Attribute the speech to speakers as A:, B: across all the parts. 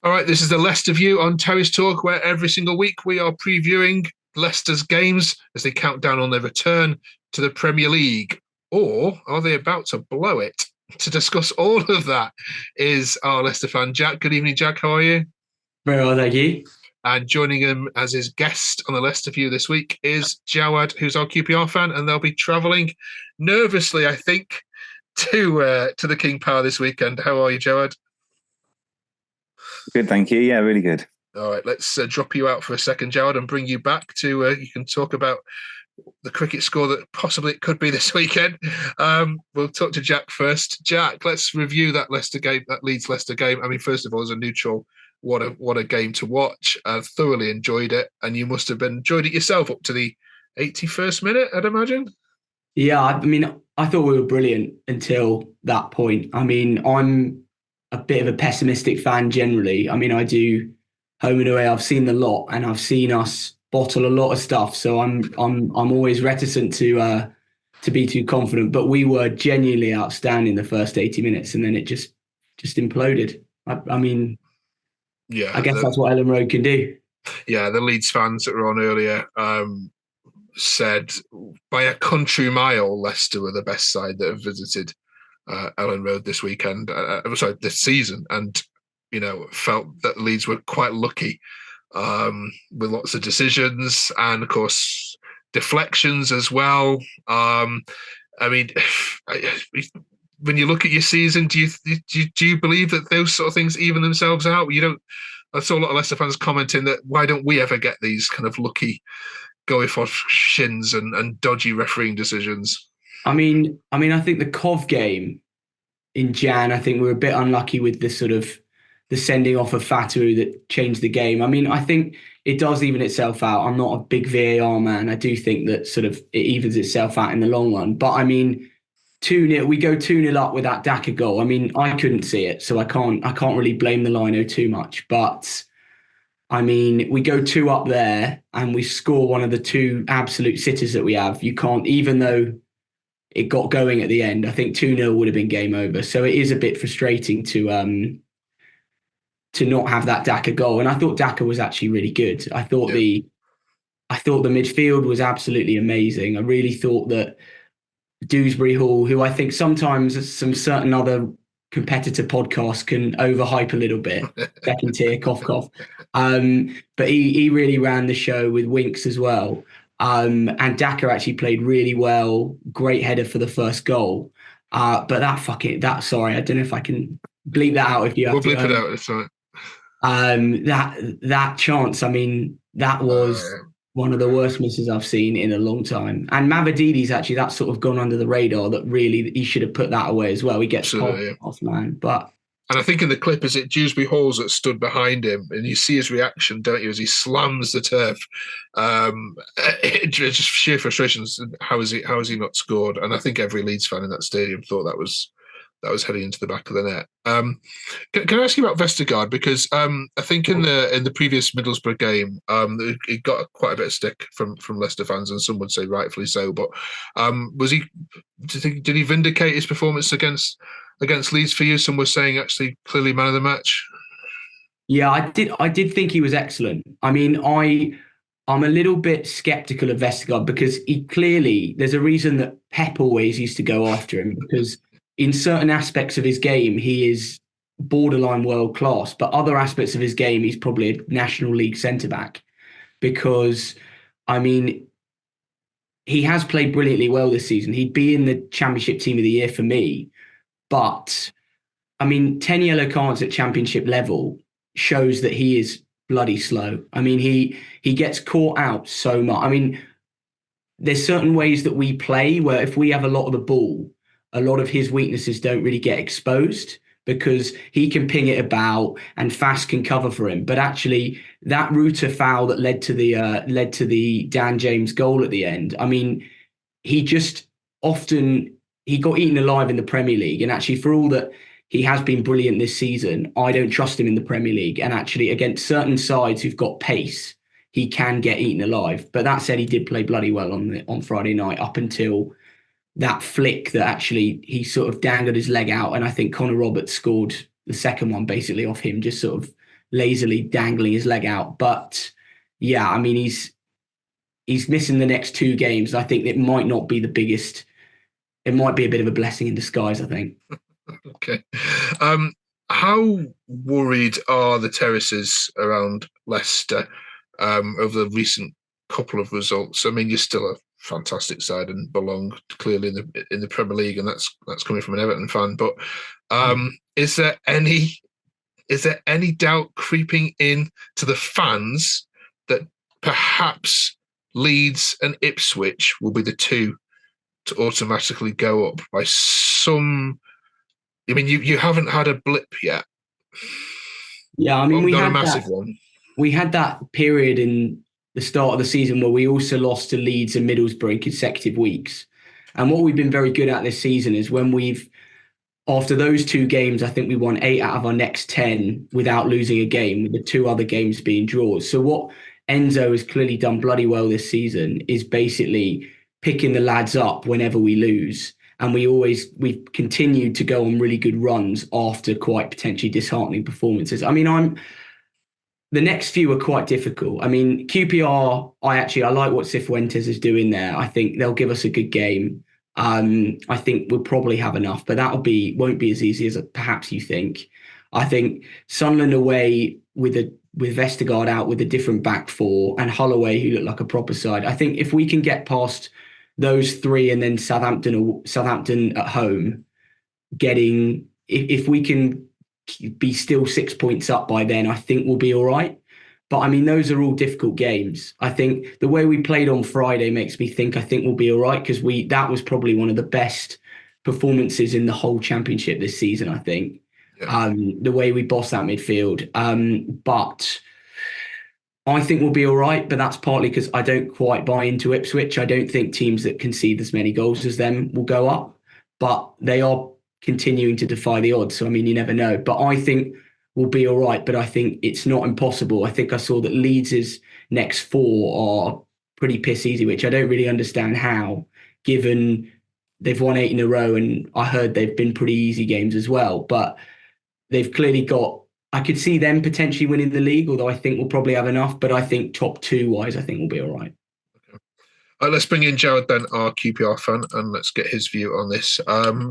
A: All right, this is the Leicester View on Terrace Talk, where every single week we are previewing Leicester's games as they count down on their return to the Premier League. Or are they about to blow it? To discuss all of that is our Leicester fan, Jack. Good evening, Jack. How are you?
B: Very well, thank you.
A: And joining him as his guest on the Leicester View this week is Jawad, who's our QPR fan, and they'll be travelling nervously, I think, to the King Power this weekend. How are you, Jawad?
C: Good, thank you. Yeah, really good.
A: All right, let's drop you out for a second, Jawad, and bring you back to you can talk about the cricket score that possibly it could be this weekend. We'll talk to Jack first. Jack, let's review that Leicester game, that Leeds Leicester game. I mean, first of all, as a neutral, what a game to watch. I thoroughly enjoyed it, and you must have enjoyed it yourself up to the 81st minute, I'd imagine.
B: Yeah, I mean, I thought we were brilliant until that point. I mean, I'm a bit of a pessimistic fan generally. I mean, I do home and away. I've seen the lot, and I've seen us bottle a lot of stuff. So I'm always reticent to be too confident. But we were genuinely outstanding the first 80 minutes, and then it just imploded. I mean,
A: yeah,
B: I guess that's what Ellen Road can do.
A: Yeah, the Leeds fans that were on earlier said by a country mile, Leicester were the best side that have visited Ellen Road this weekend. This season, and felt that Leeds were quite lucky with lots of decisions and, of course, deflections as well. I mean, when you look at your season, do you believe that those sort of things even themselves out? I saw a lot of Leicester fans commenting that why don't we ever get these kind of lucky going for shins and dodgy refereeing decisions?
B: I mean, I think the Cov game in Jan, I think we were a bit unlucky with the sending off of Fatu that changed the game. I mean, I think it does even itself out. I'm not a big VAR man. I do think that it evens itself out in the long run. But I mean, 2-0, we go 2-0 up with that Daka goal. I mean, I couldn't see it, so I can't really blame the lino too much. But I mean, we go 2 up there and we score one of the 2 absolute sitters that we have. You can't, even though it got going at the end, I think 2-0 would have been game over. So it is a bit frustrating to not have that Daka goal. And I thought Daka was actually really good. I thought the midfield was absolutely amazing. I really thought that Dewsbury Hall, who I think sometimes some certain other competitor podcasts can overhype a little bit, second tier, cough, cough. But he really ran the show with Winks as well. And Daka actually played really well. Great header for the first goal. But sorry, I don't know if I can bleep that out if you have
A: we'll
B: to.
A: Bleep it out, it's all right.
B: That chance, I mean, that was one of the worst misses I've seen in a long time. And Mavadidi's actually, that's sort of gone under the radar, that really he should have put that away as well. He gets off, man. But
A: and I think in the clip, is it Dewsbury Halls that stood behind him, and you see his reaction, don't you, as he slams the turf. Just sheer frustrations. How is he not scored? And I think every Leeds fan in that stadium thought that was heading into the back of the net. Can I ask you about Vestergaard? Because I think in the previous Middlesbrough game, he got quite a bit of stick from Leicester fans, and some would say rightfully so. But did he vindicate his performance against Leeds for you? Some were saying actually clearly man of the match.
B: Yeah, I did think he was excellent. I mean, I'm a little bit skeptical of Vestergaard because there's a reason that Pep always used to go after him, because in certain aspects of his game, he is borderline world class, but other aspects of his game, he's probably a National League centre-back. Because, I mean, he has played brilliantly well this season. He'd be in the Championship Team of the Year for me. But, I mean, 10 yellow cards at Championship level shows that he is bloody slow. I mean, he gets caught out so much. I mean, there's certain ways that we play where if we have a lot of the ball, a lot of his weaknesses don't really get exposed because he can ping it about and Fast can cover for him. But actually, that Ruta foul that led to the Dan James goal at the end, I mean, he got eaten alive in the Premier League. And actually, for all that he has been brilliant this season, I don't trust him in the Premier League. And actually, against certain sides who've got pace, he can get eaten alive. But that said, he did play bloody well on Friday night up until that flick that actually he sort of dangled his leg out, and I think Connor Roberts scored the second one basically off him just sort of lazily dangling his leg out. But yeah, I mean, he's missing the next two games. I think it might not be the biggest. It might be a bit of a blessing in disguise, I think.
A: Okay. How worried are the terraces around Leicester over the recent couple of results? I mean, you're still a fantastic side and belong clearly in the Premier League, and that's coming from an Everton fan. But is there any doubt creeping in to the fans that perhaps Leeds and Ipswich will be the two to automatically go up by some? I mean, you haven't had a blip yet.
B: Yeah, I mean,
A: Not a massive one.
B: We had that period in the start of the season where we also lost to Leeds and Middlesbrough in consecutive weeks. And what we've been very good at this season is when after those two games, I think we won 8 out of our next 10 without losing a game, with the two other games being draws. So what Enzo has clearly done bloody well this season is basically picking the lads up whenever we lose. And we've continued to go on really good runs after quite potentially disheartening performances. I mean, the next few are quite difficult. I mean, QPR, I like what Cifuentes is doing there. I think they'll give us a good game. I think we'll probably have enough, but won't be as easy as perhaps you think. I think Sunderland away with Vestergaard out with a different back four and Holloway, who looked like a proper side. I think if we can get past those three and then Southampton at home, if we can be still 6 points up by then, I think we'll be all right. But I mean, those are all difficult games. I think the way we played on Friday makes me think I think we'll be all right, because that was probably one of the best performances in the whole championship this season, I think.
A: Yeah.
B: The way we bossed that midfield. But I think we'll be all right, but that's partly because I don't quite buy into Ipswich. I don't think teams that concede as many goals as them will go up, but they are continuing to defy the odds. So, I mean, you never know. But I think we'll be all right, but I think it's not impossible. I think I saw that Leeds' next 4 are pretty piss easy, which I don't really understand how, given they've won 8 in a row, and I heard they've been pretty easy games as well. But they've clearly got... I could see them potentially winning the league, although I think we'll probably have enough. But I think top 2 wise, I think we'll be all right.
A: Let's bring in Jawed then, our QPR fan, and let's get his view on this.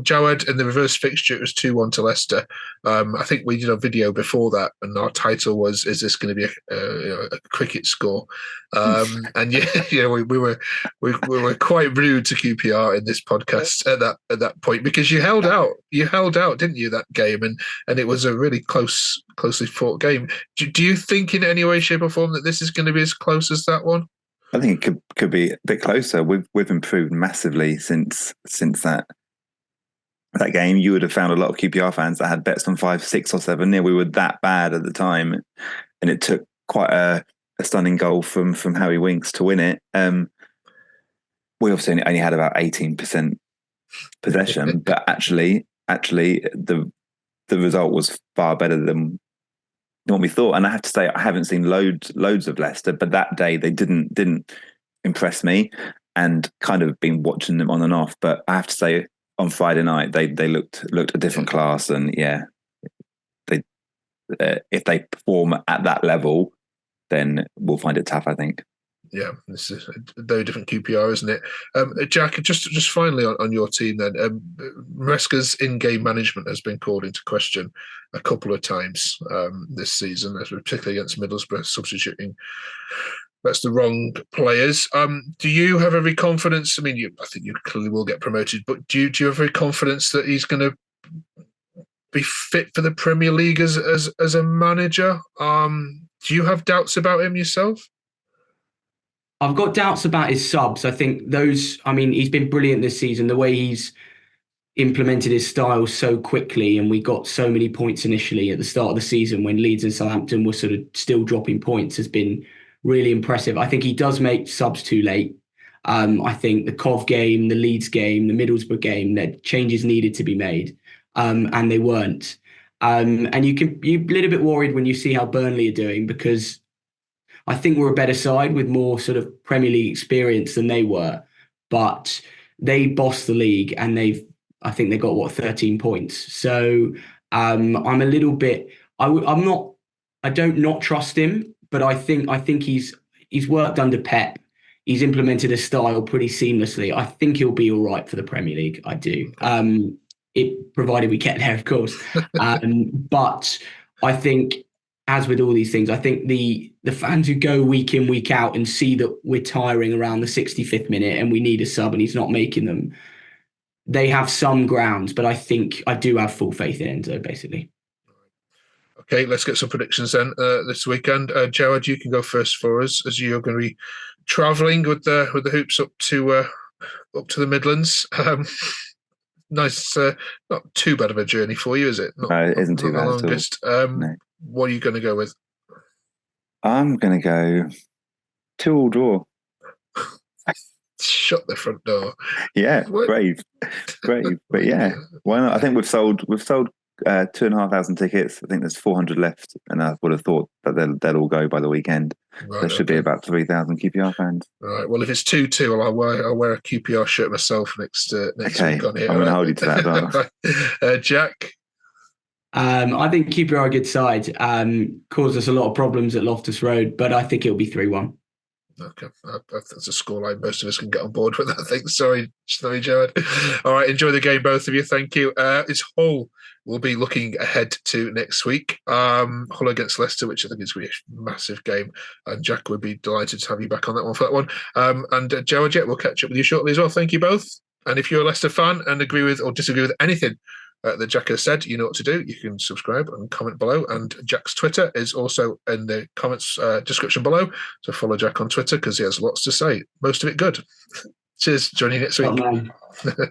A: Jawed, in the reverse fixture, it was 2-1 to Leicester. I think we did a video before that, and our title was, "Is this going to be a cricket score?" And we were quite rude to QPR in this podcast at that point, because you held out, didn't you, that game, and it was a really closely fought game. Do you think in any way, shape, or form that this is going to be as close as that one?
C: I think it could be a bit closer. We've improved massively since that game. You would have found a lot of QPR fans that had bets on 5, 6, or 7-0. We were that bad at the time, and it took quite a stunning goal from Harry Winks to win it. We obviously only had about 18% possession, but actually the result was far better than what we thought. And I have to say, I haven't seen loads of Leicester, but that day they didn't impress me, and kind of been watching them on and off. But I have to say, on Friday night they looked a different class, and yeah, they if they perform at that level, then we'll find it tough, I think.
A: Yeah, this is a very different QPR, isn't it? Jack, just finally on your team then, Maresca's in-game management has been called into question a couple of times this season, particularly against Middlesbrough, substituting that's the wrong players. Do you have every confidence? I mean, I think you clearly will get promoted, but do you have every confidence that he's going to be fit for the Premier League as a manager? Do you have doubts about him yourself?
B: I've got doubts about his subs. I think he's been brilliant this season. The way he's implemented his style so quickly, and we got so many points initially at the start of the season when Leeds and Southampton were sort of still dropping points, has been really impressive. I think he does make subs too late. I think the Cov game, the Leeds game, the Middlesbrough game, that changes needed to be made, and they weren't. And you're a little bit worried when you see how Burnley are doing, because I think we're a better side with more sort of Premier League experience than they were, but they bossed the league, and I think they got 13 points. So I'm a little bit, I don't not trust him, but I think he's worked under Pep. He's implemented a style pretty seamlessly. I think he'll be all right for the Premier League. I do. It provided we get there, of course. But I think, as with all these things, I think the fans who go week in, week out and see that we're tiring around the 65th minute and we need a sub and he's not making them, they have some grounds. But I think I do have full faith in Enzo, basically.
A: Okay, let's get some predictions then this weekend. Gerard, you can go first for us, as you're going to be travelling with the hoops up to the Midlands. Nice, not too bad of a journey for you, is it?
C: No, it isn't too bad
A: the longest.
C: No.
A: What are you going to go with?
C: I'm going to go 2-2 draw.
A: Shut the front door.
C: Yeah, brave. But yeah, why not? I think we've sold 2,500 tickets. I think there's 400 left, and I would have thought that they'll all go by the weekend. Right, there should be about 3,000 QPR fans.
A: Right. Well, if it's 2-2, I'll wear a QPR shirt myself next week on here.
C: I'm going to hold you to that as
A: well. Jack?
B: I think QPR are a good side. Caused us a lot of problems at Loftus Road, but I think it'll be 3-1.
A: Okay, that's a scoreline most of us can get on board with. I think. Sorry, Jared. All right, enjoy the game, both of you. Thank you. It's Hull. We'll be looking ahead to next week. Hull against Leicester, which I think is really a massive game. And Jack would be delighted to have you back on that one for that one. And Jared, we'll catch up with you shortly as well. Thank you both. And if you're a Leicester fan and agree with or disagree with anything that Jack has said, you know what to do. You can subscribe and comment below. And Jack's Twitter is also in the comments description below. So follow Jack on Twitter because he has lots to say. Most of it good. Cheers. Joining you next week.